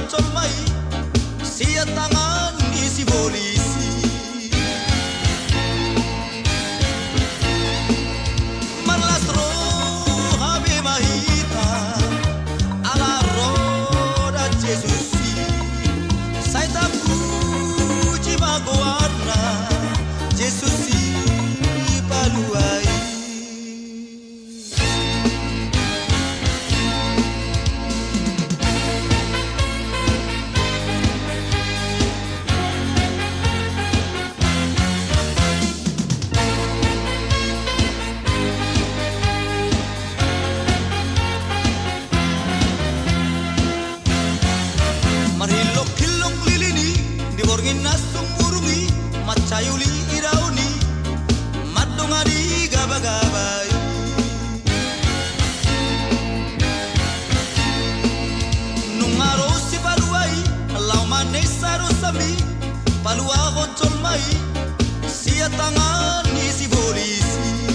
honcol mai sia tangan isi polisi Manlastro habe mahita ala roda Jesusi sai tapuji bagoana Jesusi paluai Hilong lilini di borgin nasung urungi macayuli irauni madonga di gabagabai nungaro si paluai lau manesa rosami palua honcol mai sia tangan isi polisi